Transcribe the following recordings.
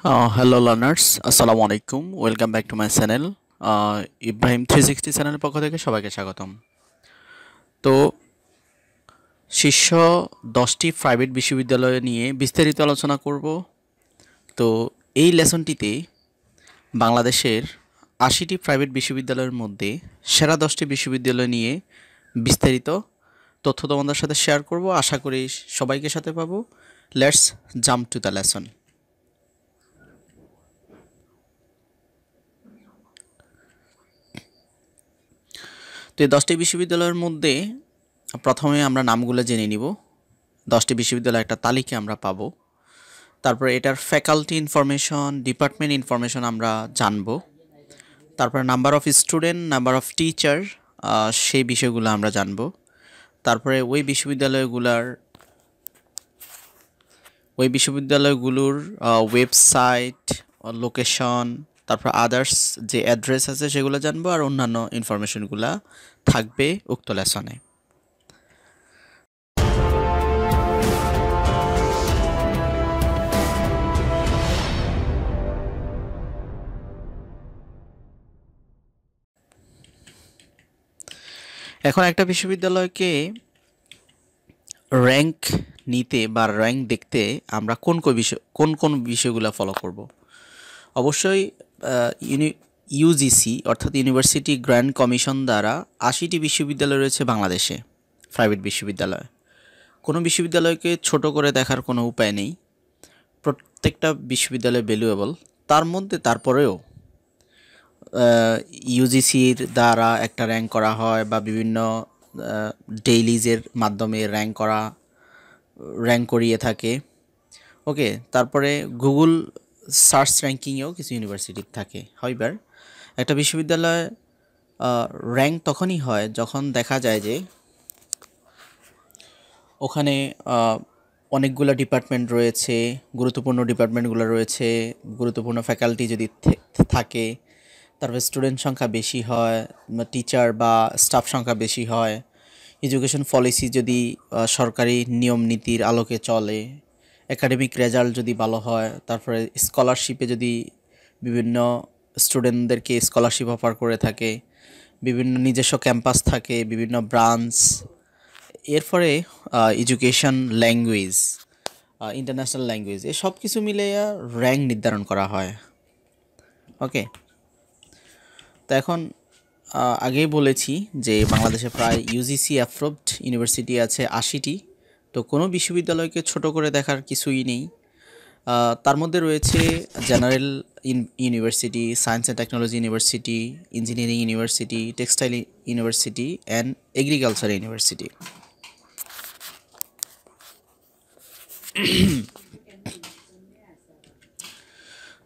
Hello learners, আসসালামু আলাইকুম। Welcome back to my channel. Ibrahim 360 চ্যানেলের পক্ষ থেকে সবাইকে স্বাগতম। তো শীর্ষ 10টি প্রাইভেট বিশ্ববিদ্যালয় নিয়ে বিস্তারিত আলোচনা করব। তো এই লেসনটিতে বাংলাদেশের 80টি প্রাইভেট বিশ্ববিদ্যালয়ের মধ্যে সেরা 10টি বিশ্ববিদ্যালয় নিয়ে বিস্তারিত তথ্য তোমাদের সাথে শেয়ার করব। আশা করি সবাইকে সাথে পাবো। Let's jump to the lesson. তো এই 10টি বিশ্ববিদ্যালয়ের মধ্যে প্রথমে আমরা নামগুলো জেনে নিব। 10টি বিশ্ববিদ্যালয়ের একটা তালিকা আমরা পাবো। তারপরে এটার ফ্যাকাল্টি ইনফরমেশন, ডিপার্টমেন্ট ইনফরমেশন আমরা জানব। তারপরে number of student, number of teacher, সেই বিষয়গুলো আমরা জানব। তারপরে ওই বিশ্ববিদ্যালয়গুলোর ওয়েবসাইট, লোকেশন, তারপর আদার্স যে অ্যাড্রেস আছে সেগুলো জানবো, আর অন্যান্য ইনফরমেশনগুলো থাকবে উক্ত লেসনে। এখন একটা বিশ্ববিদ্যালয়কে র্যাঙ্ক নিতে বা র্যাঙ্ক দেখতে আমরা কোন কোন বিষয়গুলো ফলো করব। অবশ্যই ইউজিসি অর্থাৎ ইউনিভার্সিটি গ্র্যান্ড কমিশন দ্বারা 80টি বিশ্ববিদ্যালয় রয়েছে বাংলাদেশে, প্রাইভেট বিশ্ববিদ্যালয়। কোনো বিশ্ববিদ্যালয়কে ছোট করে দেখার কোনো উপায় নেই, প্রত্যেকটা বিশ্ববিদ্যালয় ভ্যালুয়েবল। তারপরেও ইউজিসির দ্বারা একটা র্যাঙ্ক করা হয় বা বিভিন্ন ডেইলিজের মাধ্যমে র্যাঙ্ক করিয়ে থাকে। ওকে, তারপরে গুগল সার্চ র্যাঙ্কিংয়েও কিছু ইউনিভার্সিটি থাকে। হাউএভার একটা বিশ্ববিদ্যালয় র্যাঙ্ক তখনই হয় যখন দেখা যায় যে ওখানে অনেকগুলো ডিপার্টমেন্ট রয়েছে, গুরুত্বপূর্ণ ডিপার্টমেন্টগুলো রয়েছে, গুরুত্বপূর্ণ ফ্যাকাল্টি যদি থাকে, তারপরে স্টুডেন্ট সংখ্যা বেশি হয়, টিচার বা স্টাফ সংখ্যা বেশি হয়, এডুকেশন পলিসি যদি সরকারি নিয়ম নীতির আলোকে চলে, একাডেমিক রেজাল্ট যদি ভালো হয়, তারপরে স্কলারশিপে যদি বিভিন্ন স্টুডেন্টদেরকে স্কলারশিপ অফার করে থাকে, বিভিন্ন নিজস্ব ক্যাম্পাস থাকে, বিভিন্ন ব্রাঞ্চ, এরপরে এডুকেশন, ল্যাঙ্গুয়েজ, ইন্টারন্যাশনাল ল্যাঙ্গুয়েজ, এই সব কিছু মিলে র্যাঙ্ক নির্ধারণ করা হয়। ওকে, তো এখন আগেই বলেছি যে বাংলাদেশে প্রায় ইউজিসি অ্যাপ্রুভড ইউনিভার্সিটি আছে 80টি। তো কোনো বিশ্ববিদ্যালয়কে ছোট করে দেখার কিছুই নেই। তার মধ্যে রয়েছে general university, science and technology university, engineering university, textile university and agriculture university.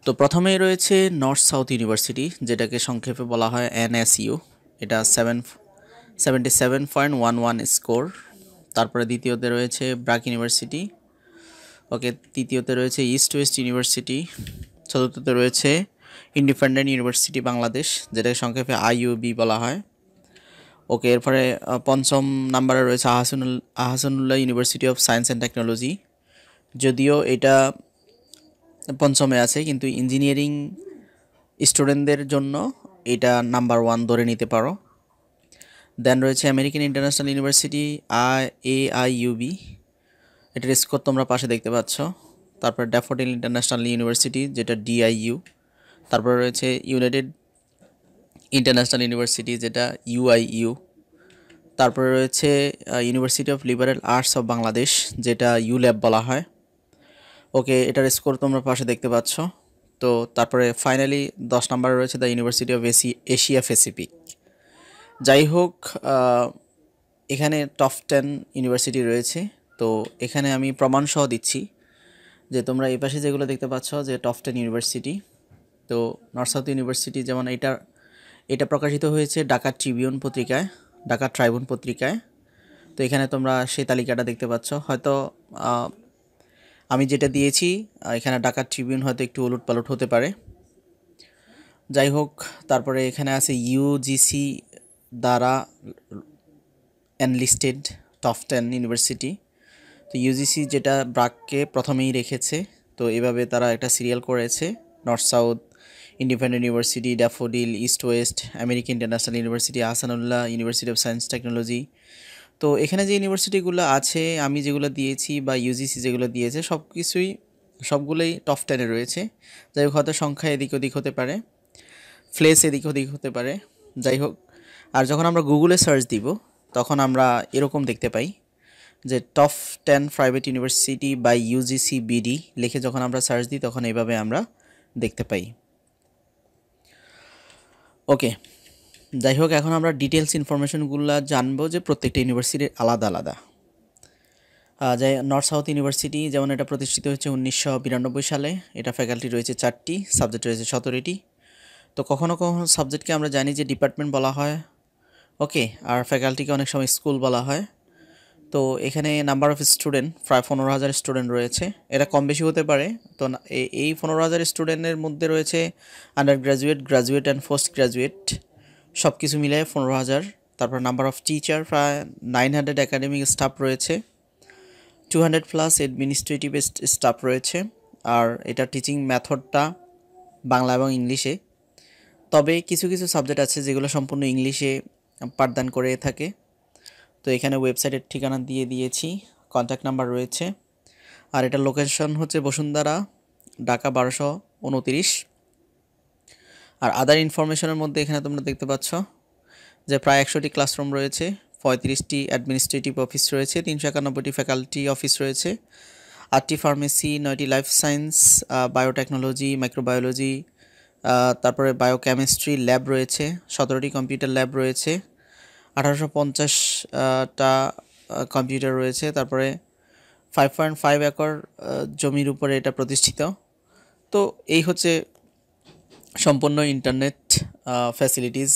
তো প্রথমেই রয়েছে নর্থ সাউথ ইউনিভার্সিটি, যেটাকে সংক্ষেপে বলা হয় NSU। এটা 77.11 স্কোর। তারপরে দ্বিতীয়তে রয়েছে ব্র্যাক ইউনিভার্সিটি। ওকে, তৃতীয়তে রয়েছে ইস্ট ওয়েস্ট ইউনিভার্সিটি। চতুর্থতে রয়েছে ইন্ডিপেন্ডেন্ট ইউনিভার্সিটি বাংলাদেশ, যেটাকে সংক্ষেপে IUB বলা হয়। ওকে, এরপরে পঞ্চম নাম্বারে রয়েছে Ahsanullah university of science and technology. যদিও এটা পঞ্চমে আছে, কিন্তু ইঞ্জিনিয়ারিং স্টুডেন্টদের জন্য এটা নাম্বার 1 ধরে নিতে পারো। দেন রয়েছে আমেরিকান ইন্টারন্যাশনাল ইউনিভার্সিটি, AIUB। এটার স্কোর তোমরা পাশে দেখতে পাচ্ছ। তারপর ড্যাফোডিল ইন্টারন্যাশনাল ইউনিভার্সিটি, যেটা DIU। তারপর রয়েছে ইউনাইটেড ইন্টারন্যাশনাল ইউনিভার্সিটি, যেটা UIU। তারপরে রয়েছে university of liberal arts of Bangladesh, যেটা ULAB বলা হয়। ওকে, এটার স্কোর তোমরা পাশে দেখতে পাচ্ছ। তো তারপরে ফাইনালি 10 নম্বরে রয়েছে the university of Asia Pacific. যাই হোক, এখানে টপ 10 ইউনিভার্সিটি রয়েছে। তো এখানে আমি প্রমাণসহ দিচ্ছি যে তোমরা এই পাশে যেগুলো দেখতে পাচ্ছ যে টপ 10 ইউনিভার্সিটি। তো নর্থ সাউথ ইউনিভার্সিটি যেমন এটা প্রকাশিত হয়েছে ঢাকা ট্রিবিউন পত্রিকায়, ঢাকা ট্রাইবুন পত্রিকায়। তো এখানে তোমরা সেই তালিকাটা দেখতে পাচ্ছ। হয়তো আমি যেটা দিয়েছি এখানে ঢাকা ট্রিবিউন হয়তো একটু উলটপালট হতে পারে। যাই হোক, তারপরে এখানে আছে ইউজিসি দ্বারা এনলিস্টেড টপ 10 ইউনিভার্সিটি। তো ইউজিসি যেটা ব্র্যাককে প্রথমেই রেখেছে তো এভাবে তারা একটা সিরিয়াল করেছে, north south, independent university, daffodil, east West, American International university, Ahsanullah, university of science technology. তো এখানে যে ইউনিভার্সিটিগুলো আছে আমি যেগুলো দিয়েছি বা ইউজিসি যেগুলো দিয়েছে সবগুলোই টপ 10-এ রয়েছে। যাই হোক, হয়তো সংখ্যা এদিক ওদিক হতে পারে, ফ্লেস এদিক ওদিক হতে পারে, যাই হোক। আর যখন আমরা গুগলে সার্চ দিব তখন আমরা এরকম দেখতে পাই যে top 10 private university by UGC BD লিখে যখন আমরা সার্চ দিই তখন এইভাবে আমরা দেখতে পাই। ওকে, যাই হোক, এখন আমরা ডিটেলস ইনফরমেশনগুলো জানবো যে প্রত্যেকটা ইউনিভার্সিটির আলাদা আলাদা। যাই নর্থ সাউথ ইউনিভার্সিটি যেমন এটা প্রতিষ্ঠিত হয়েছে 1992 সালে। এটা ফ্যাকাল্টি রয়েছে 4টি, সাবজেক্ট রয়েছে 17টি। তো কখনো কখনো সাবজেক্টকে আমরা জানি যে ডিপার্টমেন্ট বলা হয়, ওকে, আর ফ্যাকাল্টিকে অনেক সময় স্কুল বলা হয়। তো এখানে নাম্বার অফ স্টুডেন্ট প্রায় 15,000 স্টুডেন্ট রয়েছে। এটা কম বেশি হতে পারে। তো এই 15,000 স্টুডেন্টের মধ্যে রয়েছে under graduate, graduate and post graduate সব কিছু মিলে 15,000। তারপর নাম্বার অফ টিচার প্রায় 900 একাডেমিক স্টাফ রয়েছে, 200+ অ্যাডমিনিস্ট্রেটিভ স্টাফ রয়েছে। আর এটা টিচিং মেথডটা বাংলা এবং ইংলিশে, তবে কিছু কিছু সাবজেক্ট আছে যেগুলো সম্পূর্ণ ইংলিশে পাঠদান করে থাকে। তো এখানে ওয়েবসাইটের ঠিকানা দিয়ে দিয়েছি, কন্ট্যাক্ট নাম্বার রয়েছে। আর এটা লোকেশন হচ্ছে বসুন্ধরা, ঢাকা 1229। আর আদার ইনফরমেশনের মধ্যে এখানে তোমরা দেখতে পাচ্ছ যে প্রায় 100টি ক্লাসরুম রয়েছে, 35টি অ্যাডমিনিস্ট্রেটিভ অফিস রয়েছে, 391টি ফ্যাকাল্টি অফিস রয়েছে, 8টি ফার্মেসি, 9টি লাইফ সায়েন্স, বায়োটেকনোলজি, মাইক্রোবায়োলজি, তারপরে বায়োকেমিস্ট্রি ল্যাব রয়েছে, 17টি কম্পিউটার ল্যাব রয়েছে, 1850টা কম্পিউটার রয়েছে। তারপরে 5.5 একর জমির উপরে এটা প্রতিষ্ঠিত। তো এই হচ্ছে সম্পূর্ণ ইন্টারনেট ফ্যাসিলিটিস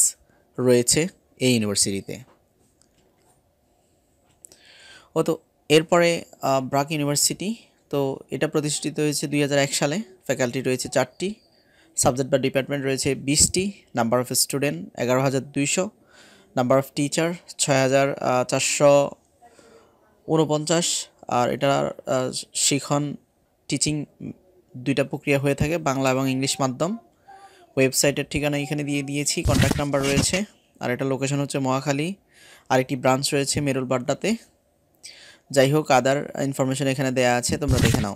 রয়েছে এই ইউনিভার্সিটিতে। তো এরপরে ব্রাক ইউনিভার্সিটি, তো এটা প্রতিষ্ঠিত হয়েছে 2001 সালে। ফ্যাকাল্টি রয়েছে 4টি, সাবজেক্ট বা ডিপার্টমেন্ট রয়েছে 20টি, number of student 11,200, number of teacher 6,449। আর এটার শিখন টিচিং দুইটা প্রক্রিয়া হয়ে থাকে, বাংলা এবং ইংলিশ মাধ্যম। ওয়েবসাইটের ঠিকানা এখানে দিয়ে দিয়েছি, কন্ট্যাক্ট নাম্বার রয়েছে। আর এটা লোকেশন হচ্ছে মহাখালী, আর একটি ব্রাঞ্চ রয়েছে মেরুলবাড্ডাতে। যাই হোক, আদার ইনফরমেশন এখানে দেয়া আছে, তোমরা দেখে নাও।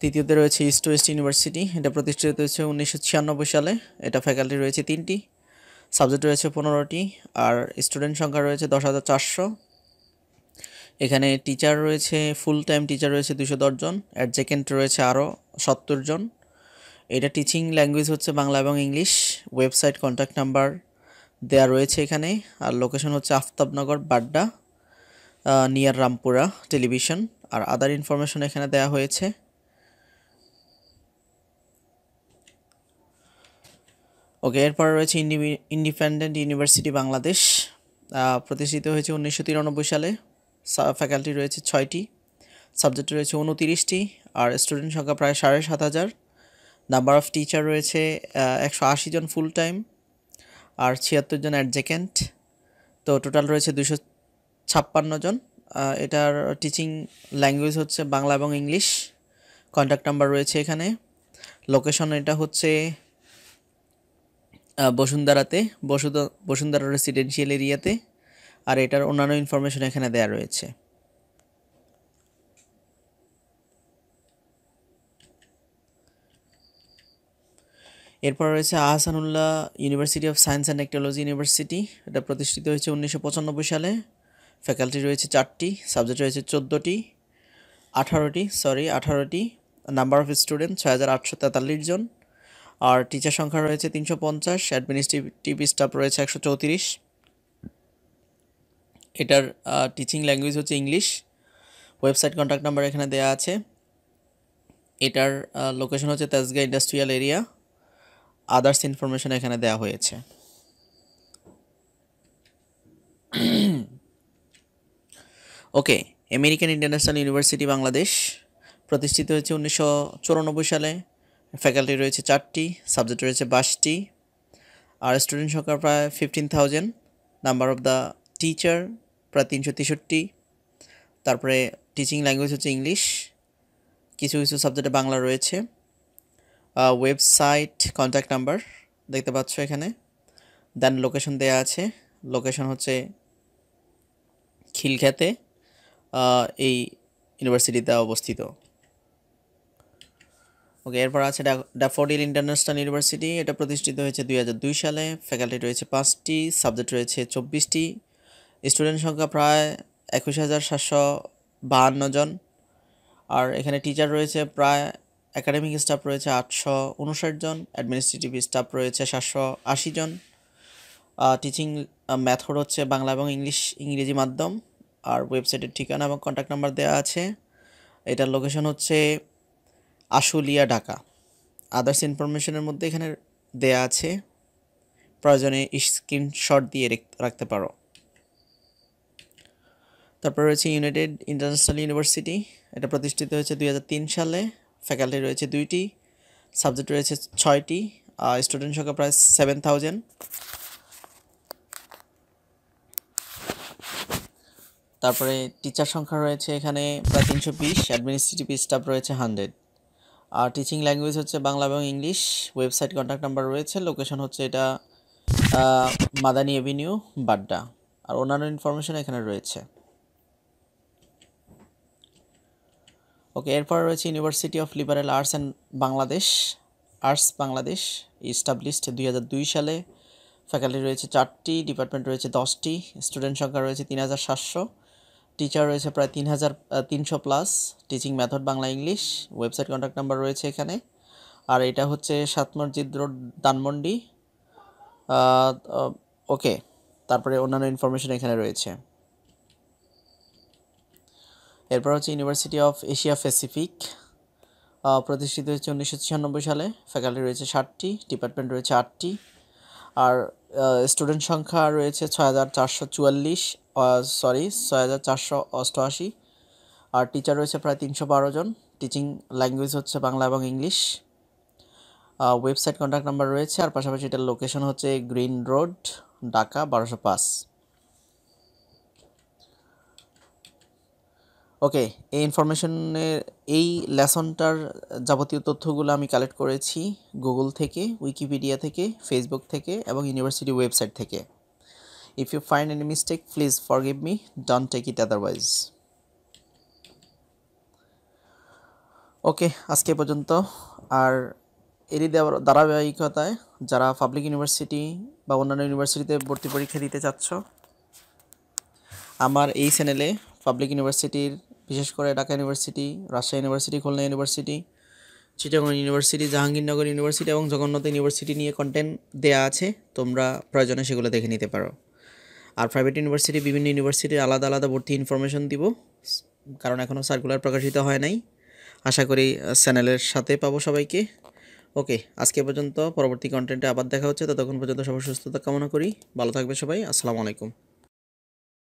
তৃতীয়তে রয়েছে ইস্ট ওয়েস্ট ইউনিভার্সিটি। এটা প্রতিষ্ঠিত হয়েছে 1996 সালে। এটা ফ্যাকাল্টি রয়েছে 3টি, সাবজেক্ট রয়েছে 15টি, আর স্টুডেন্ট সংখ্যা রয়েছে 10,400। এখানে টিচার রয়েছে, ফুল টাইম টিচার রয়েছে 210 জন, অ্যাডজেকেন্ট রয়েছে আরও 70 জন। এটা টিচিং ল্যাঙ্গুয়েজ হচ্ছে বাংলা এবং ইংলিশ। ওয়েবসাইট, কন্ট্যাক্ট নাম্বার দেয়া রয়েছে এখানে। আর লোকেশন হচ্ছে আফতাবনগর, বাড্ডা, নিয়ার রামপুরা টেলিভিশন। আর আদার ইনফরমেশন এখানে দেয়া হয়েছে। ওকে, এরপর রয়েছে ইন্ডিপেন্ডেন্ট ইউনিভার্সিটি বাংলাদেশ। প্রতিষ্ঠিত হয়েছে 1993 সালে। ফ্যাকাল্টি রয়েছে 6টি, সাবজেক্ট রয়েছে 29টি, আর স্টুডেন্ট সংখ্যা প্রায় 7,500। নাম্বার অফ টিচার রয়েছে 180 জন ফুল টাইম, আর 76 জন অ্যাডজেকেন্ট। তো টোটাল রয়েছে 256 জন। এটার টিচিং ল্যাঙ্গুয়েজ হচ্ছে বাংলা এবং ইংলিশ। কন্ট্যাক্ট নাম্বার রয়েছে এখানে। লোকেশন এটা হচ্ছে বসুন্ধরাতে, বসুন্ধরা রেসিডেন্সিয়াল এরিয়াতে। আর এটার অন্যান্য ইনফরমেশন এখানে দেয়া রয়েছে। এরপর রয়েছে Ahsanullah university of science and technology university. এটা প্রতিষ্ঠিত হয়েছে 1995 সালে। ফ্যাকাল্টি রয়েছে 4টি, সাবজেক্ট রয়েছে 18টি। নাম্বার অফ স্টুডেন্ট 6,843 জন, আর টিচার সংখ্যা রয়েছে 350, অ্যাডমিনিস্ট্রেটিভ স্টাফ রয়েছে 134। এটার টিচিং ল্যাঙ্গুয়েজ হচ্ছে ইংলিশ। ওয়েবসাইট, কন্ট্যাক্ট নাম্বার এখানে দেওয়া আছে। এটার লোকেশন হচ্ছে Tejgaon industrial area. Others information এখানে দেওয়া হয়েছে। Okay, American International University Bangladesh প্রতিষ্ঠিত হয়েছে 1994 সালে। ফ্যাকাল্টি রয়েছে 4টি, সাবজেক্ট রয়েছে 22টি, আর স্টুডেন্ট সংখ্যা প্রায় 15,000। নাম্বার অফ দ্য টিচার প্রায় 363। তারপরে টিচিং ল্যাঙ্গুয়েজ হচ্ছে ইংলিশ, কিছু কিছু সাবজেক্টে বাংলা রয়েছে। ওয়েবসাইট, কন্ট্যাক্ট নাম্বার দেখতে পাচ্ছ এখানে। দেন লোকেশন দেয়া আছে, লোকেশন হচ্ছে খিলখ্যাতে, এই ইউনিভার্সিটিতে অবস্থিত। ওকে, এরপর আছে ড্যাফোডিল ইন্টারন্যাশনাল ইউনিভার্সিটি। এটা প্রতিষ্ঠিত হয়েছে 2002 সালে। ফ্যাকাল্টি রয়েছে 5টি, সাবজেক্ট রয়েছে 24টি, স্টুডেন্ট সংখ্যা প্রায় 21,752 জন। আর এখানে টিচার রয়েছে প্রায়, একাডেমিক স্টাফ রয়েছে 859 জন, অ্যাডমিনিস্ট্রেটিভ স্টাফ রয়েছে 780 জন। টিচিং মেথড হচ্ছে বাংলা এবং ইংরেজি মাধ্যম। আর ওয়েবসাইটের ঠিকানা এবং কন্ট্যাক্ট নাম্বার দেওয়া আছে। এটার লোকেশন হচ্ছে আশুলিয়া, ঢাকা। আদার্স ইনফরমেশনের মধ্যে এখানে দেয়া আছে, প্রয়োজনে স্ক্রিনশট দিয়ে রাখতে পারো। তারপর রয়েছে ইউনাইটেড ইন্টারন্যাশনাল ইউনিভার্সিটি। এটা প্রতিষ্ঠিত হয়েছে 2003 সালে। ফ্যাকাল্টি রয়েছে 2টি, সাবজেক্ট রয়েছে 6টি, স্টুডেন্ট সংখ্যা প্রায় 7000। তারপরে টিচার সংখ্যা রয়েছে এখানে প্রায় 320, অ্যাডমিনিস্ট্রেটিভ স্টাফ রয়েছে 100। আর টিচিং ল্যাঙ্গুয়েজ হচ্ছে বাংলা এবং ইংলিশ। ওয়েবসাইট, কন্ট্যাক্ট নাম্বার রয়েছে। লোকেশন হচ্ছে এটা মাদানী এভিনিউ, বাড্ডা। আর অন্যান্য ইনফরমেশন এখানে রয়েছে। ওকে, এরপর রয়েছে university of liberal arts and Bangladesh, established 2002 সালে। ফ্যাকাল্টি রয়েছে 4টি, ডিপার্টমেন্ট রয়েছে 10টি, স্টুডেন্ট সংখ্যা রয়েছে 3700, টিচার রয়েছে প্রায় 300 plus. Teaching method Bangla English. Website, contact number রয়েছে এখানে। আর এটা হচ্ছে 7 মসজিদ রোড, ধানমন্ডি। ওকে, তারপরে অন্যান্য ইনফরমেশন এখানে রয়েছে। এরপর হচ্ছে ইউনিভার্সিটি অফ এশিয়া প্যাসিফিক। প্রতিষ্ঠিত হয়েছে 1996 সালে। ফ্যাকাল্টি রয়েছে 60টি, ডিপার্টমেন্ট রয়েছে 8টি। আর স্টুডেন্ট সংখ্যা রয়েছে 6488। আর টিচার রয়েছে প্রায় 312 জন। টিচিং ল্যাঙ্গুয়েজ হচ্ছে বাংলা এবং ইংলিশ। ওয়েবসাইট, কন্ট্যাক্ট নাম্বার রয়েছে। আর পাশাপাশি এটার লোকেশন হচ্ছে গ্রিন রোড, ঢাকা 1205। ওকে, এই ইনফরমেশনের, এই লেসনটার যাবতীয় তথ্যগুলো আমি কালেক্ট করেছি গুগল থেকে, উইকিপিডিয়া থেকে, ফেসবুক থেকে এবং ইউনিভার্সিটি ওয়েবসাইট থেকে। If you find any mistake please forgive me, don't take it otherwise. Okay, আজকে পর্যন্ত। আর এরই ধারাবাহিকতায় যারা পাবলিক ইউনিভার্সিটি বা অন্যান্য ইউনিভার্সিটিতে ভর্তি পরীক্ষা দিতে চাচ্ছ, আমার এই চ্যানেলে পাবলিক ইউনিভার্সিটির, বিশেষ করে Dhaka university, Rajshahi university, Khulna university, Chittagong university, Jahangirnagar university এবং জগন্নাথ ইউনিভার্সিটি নিয়ে কন্টেন্ট দেয়া আছে। তোমরা প্রয়োজনে সেগুলো দেখে নিতে পারো। আর প্রাইভেট ইউনিভার্সিটি, বিভিন্ন ইউনিভার্সিটির আলাদা আলাদা ভর্তি ইনফরমেশন দিব, কারণ এখনও সার্কুলার প্রকাশিত হয় নাই। আশা করি চ্যানেলের সাথে পাবো সবাইকে। ওকে, আজকে পর্যন্ত। পরবর্তী কন্টেন্টে আবার দেখা হচ্ছে। ততক্ষণ পর্যন্ত সবার সুস্থতা কামনা করি। ভালো থাকবে সবাই। আসসালামু আলাইকুম।